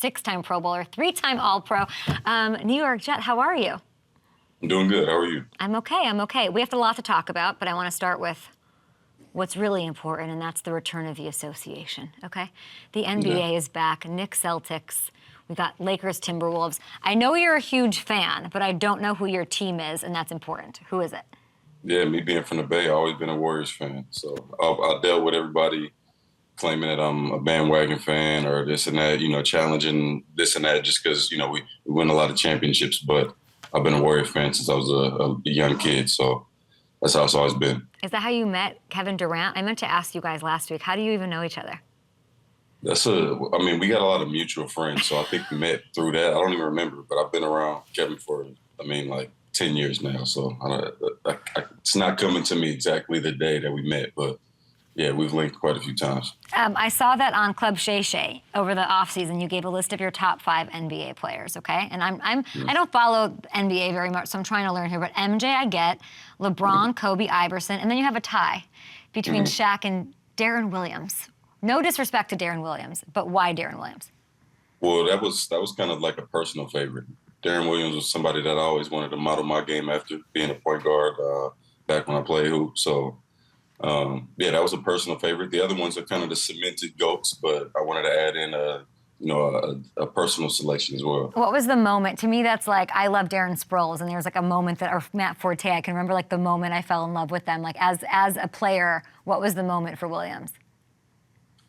6-time Pro Bowler, 3-time All-Pro. New York Jet, how are you? I'm doing good. How are you? I'm okay. We have a lot to talk about, but I want to start with what's really important, and that's the return of the association, okay? The NBA is back. Knicks, Celtics. We've got Lakers, Timberwolves. I know you're a huge fan, but I don't know who your team is, and that's important. Who is it? Yeah, me being from the Bay, I've always been a Warriors fan. So I dealt with everybody claiming that I'm a bandwagon fan or this and that, challenging this and that just because, we win a lot of championships. But I've been a Warrior fan since I was a young kid. So that's how it's always been. Is that how you met Kevin Durant? I meant to ask you guys last week. How do you even know each other? We got a lot of mutual friends. So I think we met through that. I don't even remember, but I've been around Kevin for, 10 years now. So it's not coming to me exactly the day that we met, but yeah, we've linked quite a few times. I saw that on Club Shay Shay over the offseason. You gave a list of your top 5 NBA players, okay? And I don't follow NBA very much, so I'm trying to learn here. But MJ, I get. LeBron, Kobe, Iverson, and then you have a tie between Shaq and Darren Williams. No disrespect to Darren Williams, but why Darren Williams? Well, that was kind of like a personal favorite. Darren Williams was somebody that I always wanted to model my game after, being a point guard back when I played hoop. So. That was a personal favorite. The other ones are kind of the cemented GOATs, but I wanted to add in a personal selection as well. What was the moment? To me, that's like, I love Darren Sproles, and there was like a moment that, or Matt Forte, I can remember like the moment I fell in love with them. Like as a player, what was the moment for Williams?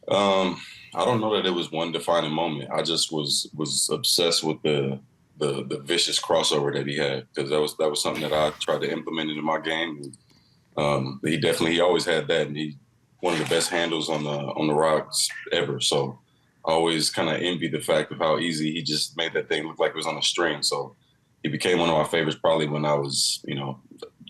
I don't know that it was one defining moment. I just was obsessed with the vicious crossover that he had, because that was something that I tried to implement into my game. He always had that, and he one of the best handles on the rocks ever. So I always kind of envied the fact of how easy he just made that thing look like it was on a string. So he became one of my favorites probably when I was,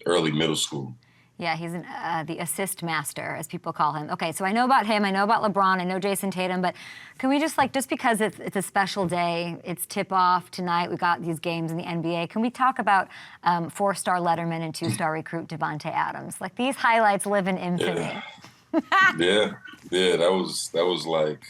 early middle school. Yeah, he's the assist master, as people call him. Okay, so I know about him. I know about LeBron. I know Jason Tatum. But can we just because it's a special day, it's tip-off tonight, we got these games in the NBA, can we talk about 4-star letterman and 2-star recruit Davante Adams? Like, these highlights live in infamy. Yeah, that was like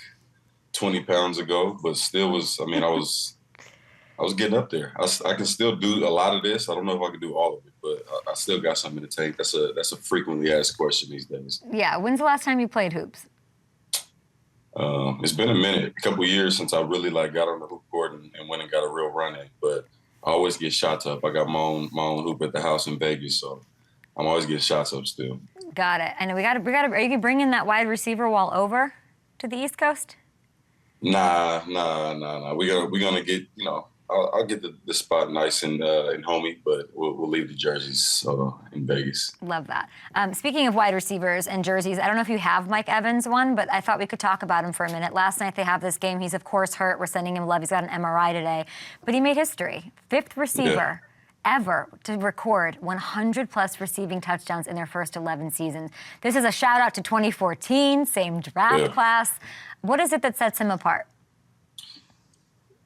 20 pounds ago, but still was, I was getting up there. I can still do a lot of this. I don't know if I can do all of it, but I still got something to take. That's a frequently asked question these days. Yeah. When's the last time you played hoops? It's been a minute, a couple of years since I really got on the hoop court and went and got a real run in. But I always get shots up. I got my own hoop at the house in Vegas, so I'm always getting shots up still. Got it. And we got to. Are you bringing that wide receiver wall over to the East Coast? Nah. We're gonna get I'll get the spot nice and homey, but we'll leave the jerseys in Vegas. Love that. Speaking of wide receivers and jerseys, I don't know if you have Mike Evans one, but I thought we could talk about him for a minute. Last night they have this game. He's, of course, hurt. We're sending him love. He's got an MRI today. But he made history. 5th receiver ever to record 100-plus receiving touchdowns in their first 11 seasons. This is a shout-out to 2014, same draft class. What is it that sets him apart?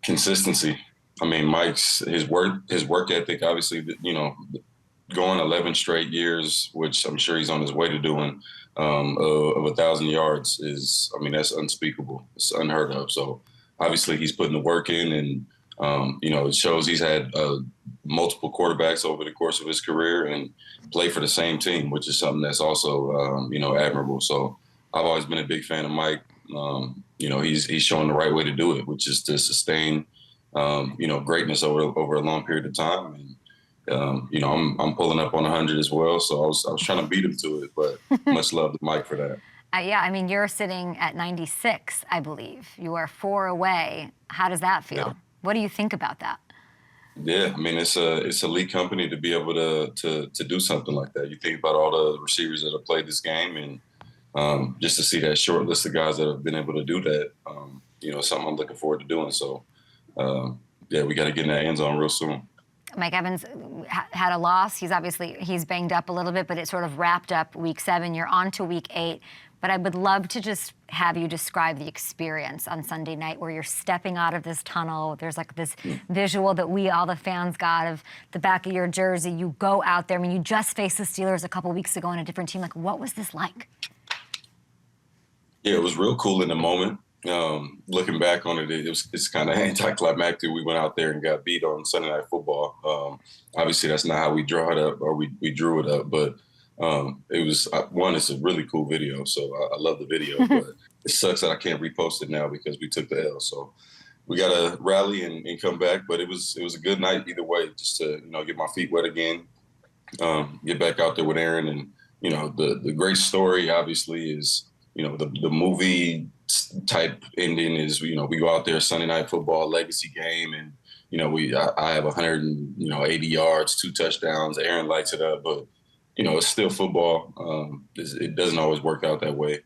Consistency. Mike's his work ethic, obviously, going 11 straight years, which I'm sure he's on his way to doing, of 1,000 yards is, that's unspeakable. It's unheard of. So obviously he's putting the work in, and, it shows he's had multiple quarterbacks over the course of his career and play for the same team, which is something that's also, admirable. So I've always been a big fan of Mike. He's showing the right way to do it, which is to sustain greatness over a long period of time. And, I'm pulling up on 100 as well. So I was trying to beat him to it, but much love to Mike for that. You're sitting at 96, I believe. You are 4 away. How does that feel? Yeah. What do you think about that? Yeah, it's elite company to be able to do something like that. You think about all the receivers that have played this game, and just to see that short list of guys that have been able to do that, something I'm looking forward to doing. So, we got to get in that end zone real soon. Mike Evans had a loss. He's banged up a little bit, but it sort of wrapped up week 7. You're on to week 8. But I would love to just have you describe the experience on Sunday night where you're stepping out of this tunnel. There's like this visual that all the fans got of the back of your jersey. You go out there. You just faced the Steelers a couple weeks ago on a different team. Like, what was this like? Yeah, it was real cool in the moment. Looking back on it, it's kind of anticlimactic. We went out there and got beat on Sunday Night Football. Obviously, that's not how we draw it up, or we drew it up. But it was one. It's a really cool video, so I love the video. But it sucks that I can't repost it now because we took the L. So we got to rally and come back. But it was a good night either way. Just to get my feet wet again, get back out there with Aaron, and the great story obviously is the movie type ending is we go out there Sunday Night Football legacy game, and I have 180 yards, 2 touchdowns. Aaron lights it up, but it's still football. It doesn't always work out that way.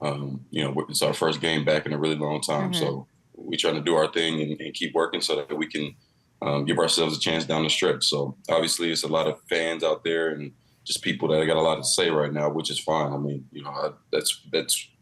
It's our first game back in a really long time, so we trying to do our thing and keep working so that we can give ourselves a chance down the stretch. So obviously, it's a lot of fans out there and just people that got a lot to say right now, which is fine. I mean, that's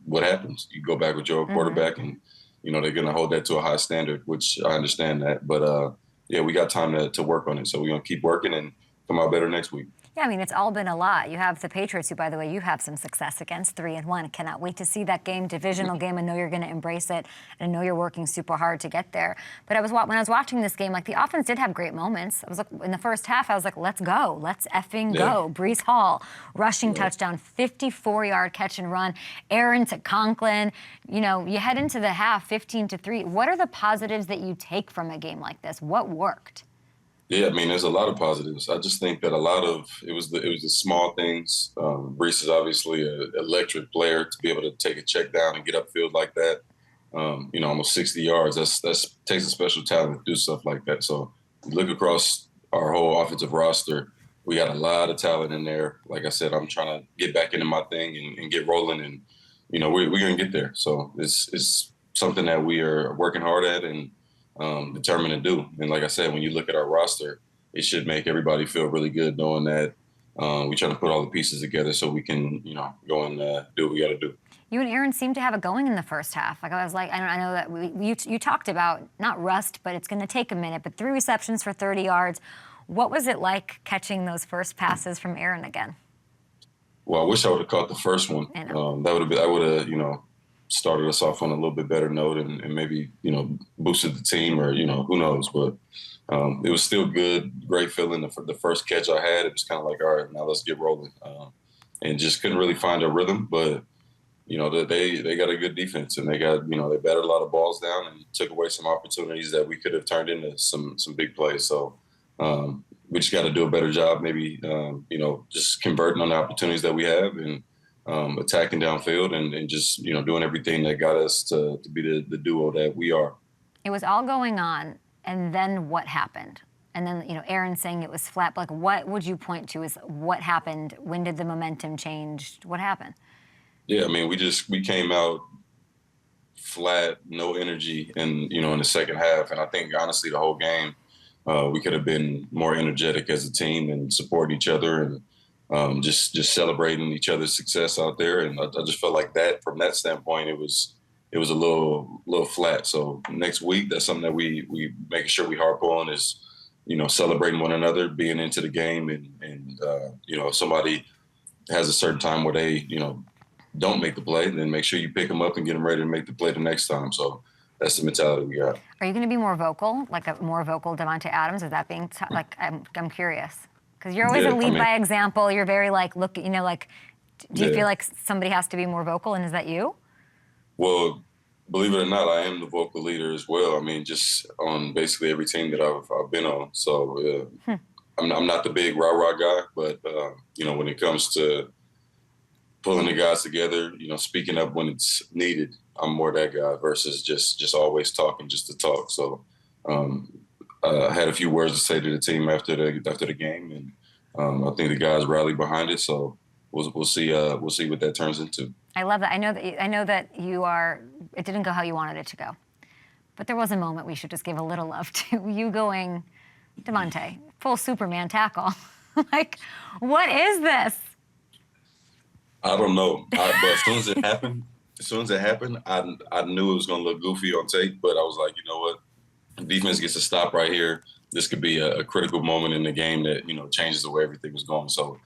what happens. You go back with your quarterback, and they're gonna hold that to a high standard, which I understand that. But yeah, we got time to work on it, so we're gonna keep working and come out better next week. Yeah, I mean, it's all been a lot. You have the Patriots, who, by the way, you have some success against, 3-1. Cannot wait to see that game, divisional game. I know you're going to embrace it, and I know you're working super hard to get there. But when I was watching this game, the offense did have great moments. I was in the first half, I was like, let's go. Let's effing go. Breece Hall, rushing touchdown, 54-yard catch and run. Aaron to Conklin. You head into the half 15-3. What are the positives that you take from a game like this? What worked? Yeah, I mean, there's a lot of positives. I just think that it was the small things. Breece is obviously an electric player to be able to take a check down and get upfield like that. Almost 60 yards. That's takes a special talent to do stuff like that. So you look across our whole offensive roster, we got a lot of talent in there. Like I said, I'm trying to get back into my thing and get rolling, and we're gonna get there. So it's something that we are working hard at and determined to do. And like I said, when you look at our roster, it should make everybody feel really good knowing that we try to put all the pieces together so we can, go and do what we got to do. You and Aaron seemed to have it going in the first half. I know that you talked about not rust, but it's going to take a minute. But 3 receptions for 30 yards. What was it like catching those first passes from Aaron again? Well, I wish I would have caught the first one. I know. That would have started us off on a little bit better note and maybe, boosted the team, or, who knows. But it was still good, great feeling. The first catch I had, it was kind of like, all right, now let's get rolling. And just couldn't really find a rhythm. But, they got a good defense, and they got, they batted a lot of balls down and took away some opportunities that we could have turned into some big plays. So we just got to do a better job, maybe, just converting on the opportunities that we have and attacking downfield and just, doing everything that got us to be the duo that we are. It was all going on, and then what happened? And then, Aaron saying it was flat. Like, what would you point to as what happened? When did the momentum change? What happened? Yeah, I mean, we came out flat, no energy in the second half. And I think, honestly, the whole game, we could have been more energetic as a team and supporting each other and just celebrating each other's success out there. And I just felt like that, from that standpoint, it was a little flat. So next week, that's something that we making sure we harp on is, celebrating one another, being into the game, and if somebody has a certain time where they, don't make the play, then make sure you pick them up and get them ready to make the play the next time. So that's the mentality we got. Are you going to be more vocal, like a more vocal Davante Adams? Is that being I'm curious, because you're always a lead by example. You're very look, do you feel like somebody has to be more vocal, and is that you? Well, believe it or not, I am the vocal leader as well. I mean, just on basically every team that I've been on. So I'm not the big rah-rah guy, but when it comes to pulling the guys together, speaking up when it's needed, I'm more that guy versus just always talking just to talk. So I had a few words to say to the team after the game, and I think the guys rallied behind it. So we'll see what that turns into. I love that. I know that you are. It didn't go how you wanted it to go, but there was a moment we should just give a little love to. You going, Davante, full Superman tackle. What is this? I don't know. But as soon as it happened, I knew it was going to look goofy on tape. But I was like, you know what? The defense gets a stop right here. This could be a critical moment in the game that changes the way everything was going. So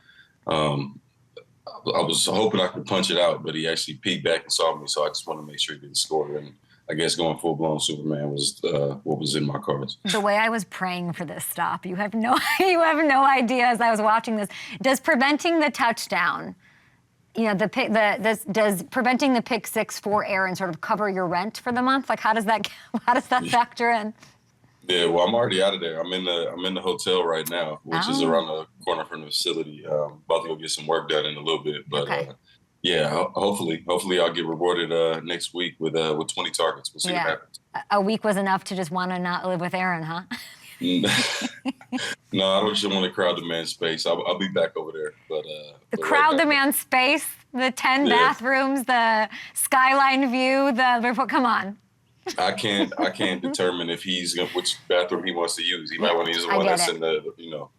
I was hoping I could punch it out, but he actually peeked back and saw me. So I just wanted to make sure he didn't score. And I guess going full-blown Superman was what was in my cards. The way I was praying for this stop, you have no idea as I was watching this. Does preventing the touchdown, does preventing the pick six for Aaron sort of cover your rent for the month? Like, how does that factor in? Yeah, well, I'm already out of there. I'm in the hotel right now, which is around the corner from the facility. About to go get some work done in a little bit, but okay. Yeah, hopefully I'll get rewarded next week with 20 targets. We'll see what happens. A week was enough to just want to not live with Aaron, huh? No, I don't just want to crowd demand space. I'll be back over there. But the crowd demand space, the 10 bathrooms, the skyline view, come on. I can't determine if which bathroom he wants to use. He might want to use the one that's in the. Oh,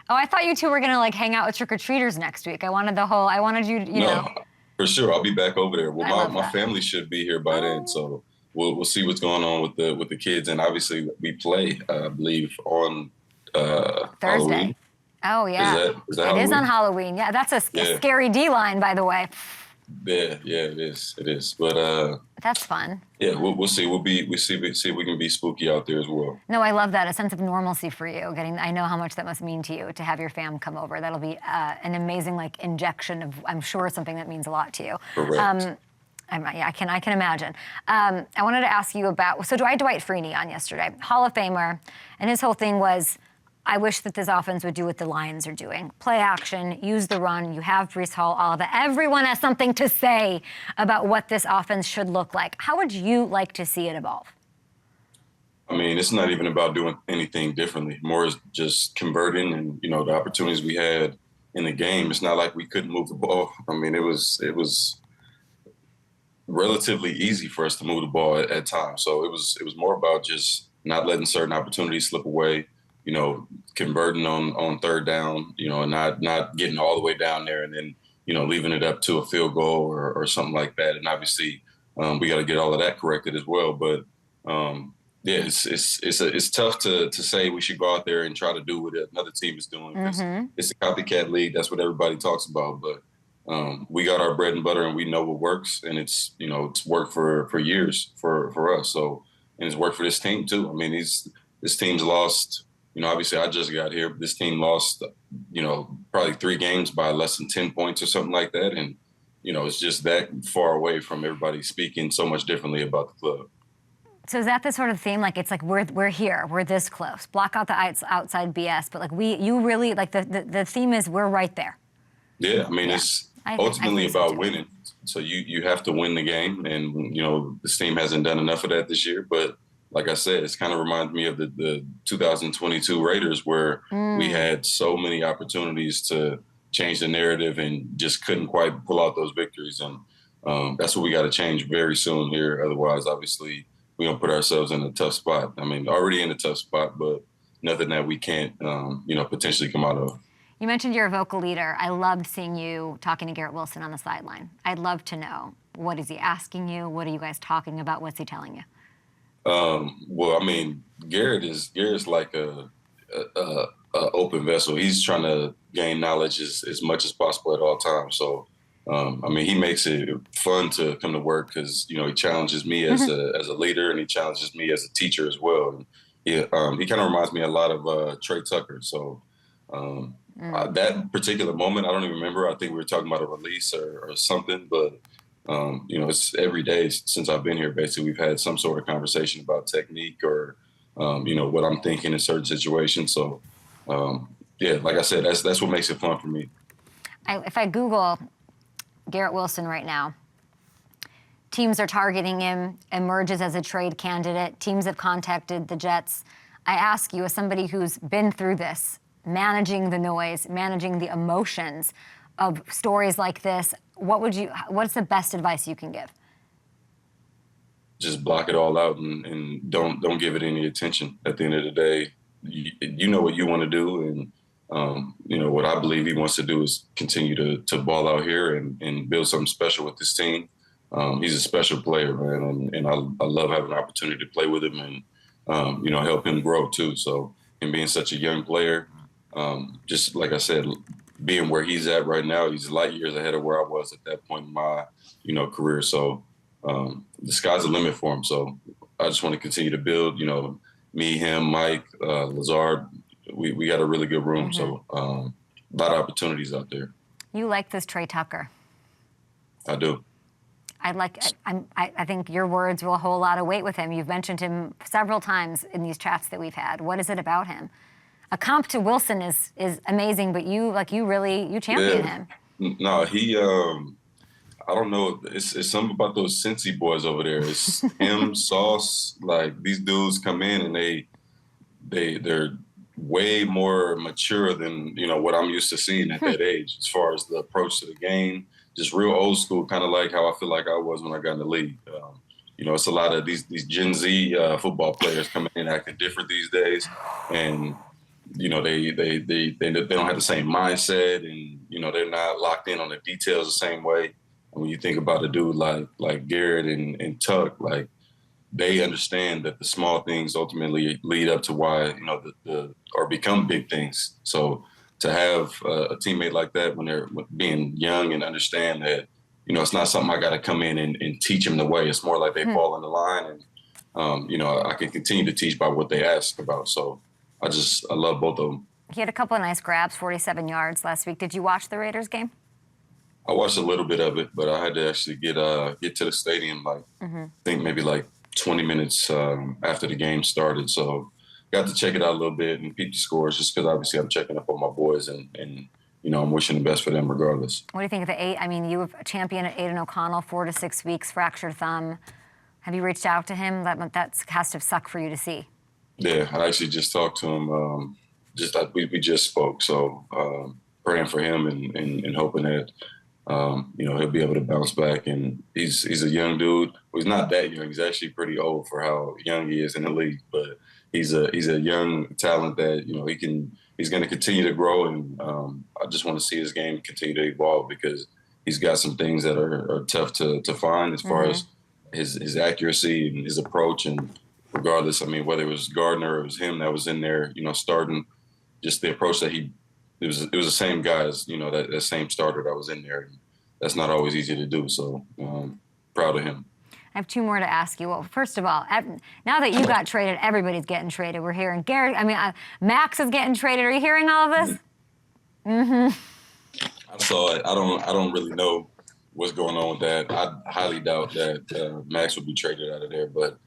I thought you two were gonna like hang out with trick-or-treaters next week. I wanted you know. For sure, I'll be back over there. Well, my family should be here by then, so we'll see what's going on with the kids. And obviously, we play, I believe, on Thursday. Halloween. Oh yeah, is that Halloween? It is on Halloween. Yeah, that's a scary D line, by the way. Yeah, it is. But that's fun. Yeah, we'll see. We see if we can be spooky out there as well. No, I love that. A sense of normalcy for you. I know how much that must mean to you to have your fam come over. That'll be an amazing injection of, I'm sure, something that means a lot to you. Correct. I can imagine. I wanted to ask you about, so I had Dwight Freeney on yesterday, Hall of Famer, and his whole thing was, I wish that this offense would do what the Lions are doing. Play action, use the run. You have Breece Hall, Oliver. Everyone has something to say about what this offense should look like. How would you like to see it evolve? I mean, it's not even about doing anything differently. More is just converting and, the opportunities we had in the game. It's not like we couldn't move the ball. I mean, it was relatively easy for us to move the ball at times. So it was more about just not letting certain opportunities slip away. Converting on third down, and not getting all the way down there and then, leaving it up to a field goal or something like that. And obviously, we got to get all of that corrected as well. But it's tough to say we should go out there and try to do what another team is doing. It's a copycat league. That's what everybody talks about. But we got our bread and butter and we know what works. And it's worked for years for us. So, and it's worked for this team too. I mean, this team's lost. Obviously I just got here, but this team lost, probably 3 games by less than 10 points or something like that. And, it's just that far away from everybody speaking so much differently about the club. So is that the sort of theme? Like, it's like, we're here, we're this close. Block out the outside BS, but you really, the theme is we're right there. Yeah, I mean, it's ultimately about winning. So you have to win the game. And, this team hasn't done enough of that this year, but like I said, it's kind of reminds me of the 2022 Raiders where we had so many opportunities to change the narrative and just couldn't quite pull out those victories. And that's what we got to change very soon here. Otherwise, obviously, we're going to put ourselves in a tough spot. I mean, already in a tough spot, but nothing that we can't, potentially come out of. You mentioned you're a vocal leader. I loved seeing you talking to Garrett Wilson on the sideline. I'd love to know, what is he asking you? What are you guys talking about? What's he telling you? Well, I mean, Garrett's like a open vessel. He's trying to gain knowledge as much as possible at all times. So, I mean, he makes it fun to come to work because, he challenges me as a leader and he challenges me as a teacher as well. And he kind of reminds me a lot of Trey Tucker. So, that particular moment, I don't even remember. I think we were talking about a release or something, but it's every day since I've been here. Basically, we've had some sort of conversation about technique or, what I'm thinking in certain situations. So, like I said, that's what makes it fun for me. If I Google Garrett Wilson right now, teams are targeting him, emerges as a trade candidate. Teams have contacted the Jets. I ask you, as somebody who's been through this, managing the noise, managing the emotions of stories like this, what's the best advice you can give? Just block it all out and don't give it any attention. At the end of the day, you know what you want to do, and what I believe he wants to do is continue to ball out here and build something special with this team. He's a special player, man, and I love having an opportunity to play with him and help him grow too. So, and being such a young player, just like I said, being where he's at right now, he's light years ahead of where I was at that point in my, career. So, the sky's the limit for him. So I just want to continue to build. You know, me, him, Mike, Lazard. We got a really good room. So a lot of opportunities out there. You like this Trey Tucker? I do. I think your words will hold a lot of weight with him. You've mentioned him several times in these chats that we've had. What is it about him? A comp to Wilson is amazing, but you champion him. No, he. I don't know. It's something about those Cincy boys over there. It's him, Sauce. Like, these dudes come in and they're way more mature than, you know, what I'm used to seeing at that age as far as the approach to the game. Just real old school, kind of like how I feel like I was when I got in the league. You know, it's a lot of these Gen Z football players coming in acting different these days, and you know they don't have the same mindset, and you know they're not locked in on the details the same way. And when you think about a dude like Garrett and Tuck, like, they understand that the small things ultimately lead up to why, you know, or become big things. So to have a teammate like that when they're being young and understand that, you know, it's not something I got to come in and teach them the way. It's more like they fall in the line, and you know, I can continue to teach by what they ask about. So I love both of them. He had a couple of nice grabs, 47 yards last week. Did you watch the Raiders game? I watched a little bit of it, but I had to actually get to the stadium, like, I think maybe like 20 minutes after the game started. So got to check it out a little bit and peep the scores, just because obviously I'm checking up on my boys, and you know, I'm wishing the best for them regardless. What do you think of the 8? I mean, you were a champion at Aiden O'Connell, 4 to 6 weeks, fractured thumb. Have you reached out to him? That has to suck for you to see. Yeah, I actually just talked to him. We just spoke. So praying for him and hoping that you know, he'll be able to bounce back. And he's a young dude. Well, he's not that young. He's actually pretty old for how young he is in the league. But he's a young talent that, you know, he's going to continue to grow. And I just want to see his game continue to evolve, because he's got some things that are tough to find as far as his accuracy and his approach. And regardless, I mean, whether it was Gardner or it was him that was in there, you know, starting, just the approach that it was the same guys, you know, that same starter that was in there. That's not always easy to do. So proud of him. I have 2 more to ask you. Well, first of all, now that you got traded, everybody's getting traded. We're hearing Garrett. I mean, Maxx is getting traded. Are you hearing all of this? I saw it. I don't really know what's going on with that. I highly doubt that Maxx would be traded out of there. But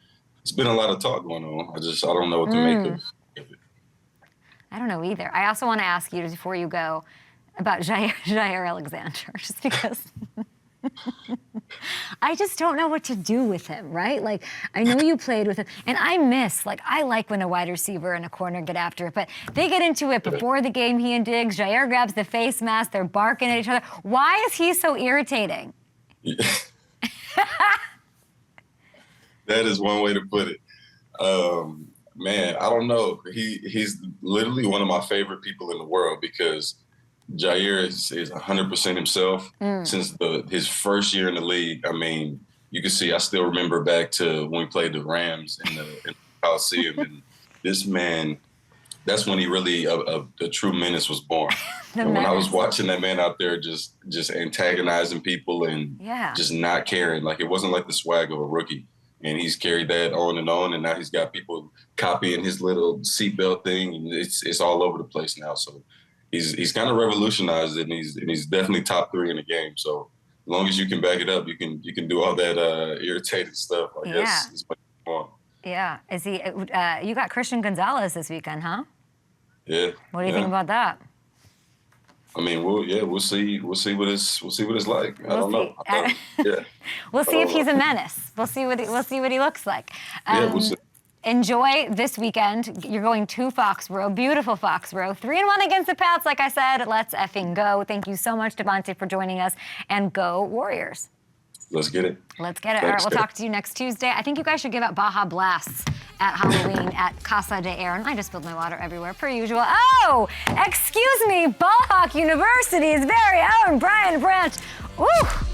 it's been a lot of talk going on. I don't know what to make of it. I don't know either. I also want to ask you, before you go, about Jair Alexander, just because I just don't know what to do with him, right? Like, I know you played with him, and I like when a wide receiver and a corner get after it, but they get into it before the game, he and Diggs. Jair grabs the face mask, they're barking at each other. Why is he so irritating? That is one way to put it. Man, I don't know. He's literally one of my favorite people in the world, because Jair is 100% himself since his first year in the league. I mean, you can see, I still remember back to when we played the Rams in the Coliseum, and this man, that's when he really, the true menace was born. And when I was watching that man out there just antagonizing people and just not caring, like, it wasn't like the swag of a rookie. And he's carried that on, and now he's got people copying his little seatbelt thing, and it's all over the place now. So he's kind of revolutionized it, and he's definitely top 3 in the game. So as long as you can back it up, you can do all that irritated stuff. I guess is what you want. Yeah. Is he? You got Christian Gonzalez this weekend, huh? Yeah. What do you think about that? I mean, we'll see what it's like. I don't know. We'll see if he's a menace. We'll see what he looks like. We'll see. Enjoy this weekend. You're going to Foxborough, beautiful Foxborough. 3-1 against the Pats, like I said. Let's effing go. Thank you so much, Davante, for joining us. And go Warriors. Let's get it. Let's get it. Thanks, all right, we'll talk to you next Tuesday. I think you guys should give out Baja Blasts at Halloween at Casa de Aaron. I just spilled my water everywhere, per usual. Oh, excuse me, Ball Hawk University's very own Brian Branch. Ooh.